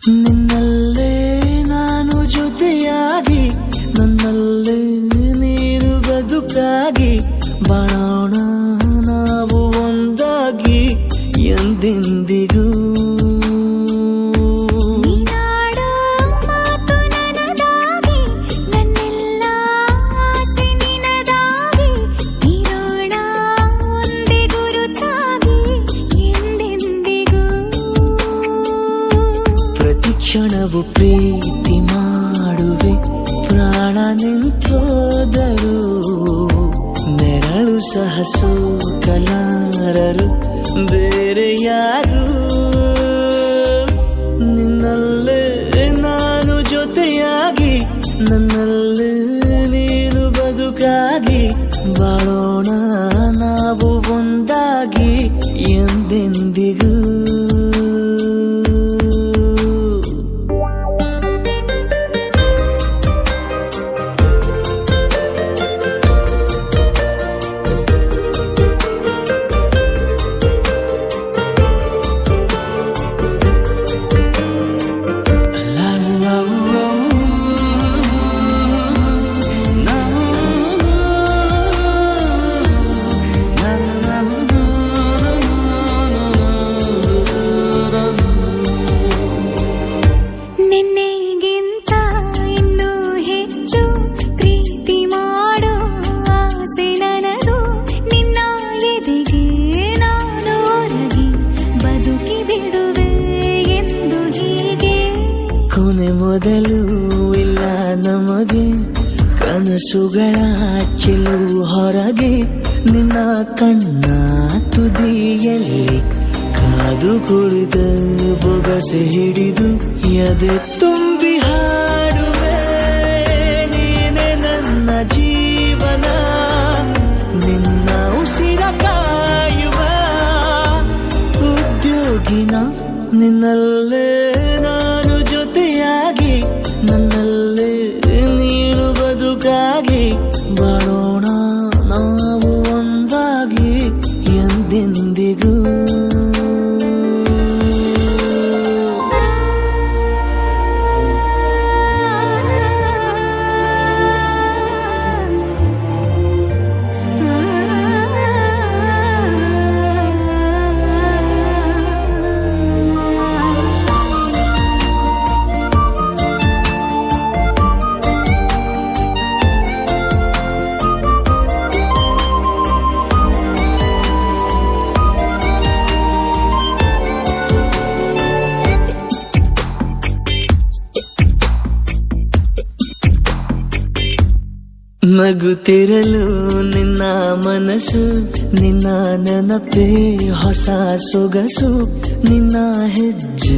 ನಿನ್ನಲ್ಲೇ ನಾನು ಜೊತೆಯಾಗಿ, ನನ್ನಲ್ಲೇ ನೀನು ಬದುಕಾಗಿ, ಬಾಳೋಣ ನಾವು ಒಂದಾಗಿ ಎಂದೆಂದಿಗೂ. ಕ್ಷಣವು ಪ್ರೀತಿ ಮಾಡುವೆ, ಪ್ರಾಣ ನಿಂತೋದರು ನೆರಳು ಸಹ ಸೋಕಲಾರರು ಬೇರೆ ಯಾರು. ನಿನ್ನಲ್ಲೇ ನಾನು ಜೊತೆಯಾಗಿ, ನನ್ನಲ್ಲೇ ನೀನು ಬದುಕಾಗಿ, ಬಾಳೋಣ ನಾವು ಒಂದಾಗಿ ಎಂದೆಂದಿಗೂ. ಕೊನೆ ಮೊದಲು ಇಲ್ಲ ನಮಗೆ, ಕನಸುಗಳ ಚೆಲುವು ಹೊರಗೆ, ನಿನ್ನ ಕಣ್ಣ ತುದಿಯಲ್ಲಿ ಕಾದು ಕುಳಿತ ಬೊಗಸೆ ಹಿಡಿದು ಎದೆ ತುಂಬಿ ಹಾಡುವೆ. ನೀನೆ ನನ್ನ ಜೀವನ, ನಿನ್ನ ಉಸಿರ ಕಾಯುವ ಉದ್ಯೋಗಿನ. ನಿನ್ನಲ್ಲೇ ನಾನು ಜೊತೆಯಾಗಿ, ನನ್ನಲ್ಲೇ ನೀನು ಬದುಕಾಗಿ, ಬಾಳೋಣ ನಾವು ಒಂದಾಗಿ ಎಂದೆಂದಿಗೂ. ನಗುತ್ತಿರಲು ನಿನ್ನ ಮನಸ್ಸು, ನಿನ್ನ ನೆನಪೇ ಹೊಸ ಸೊಗಸು, ನಿನ್ನ ಹೆಜ್ಜೆ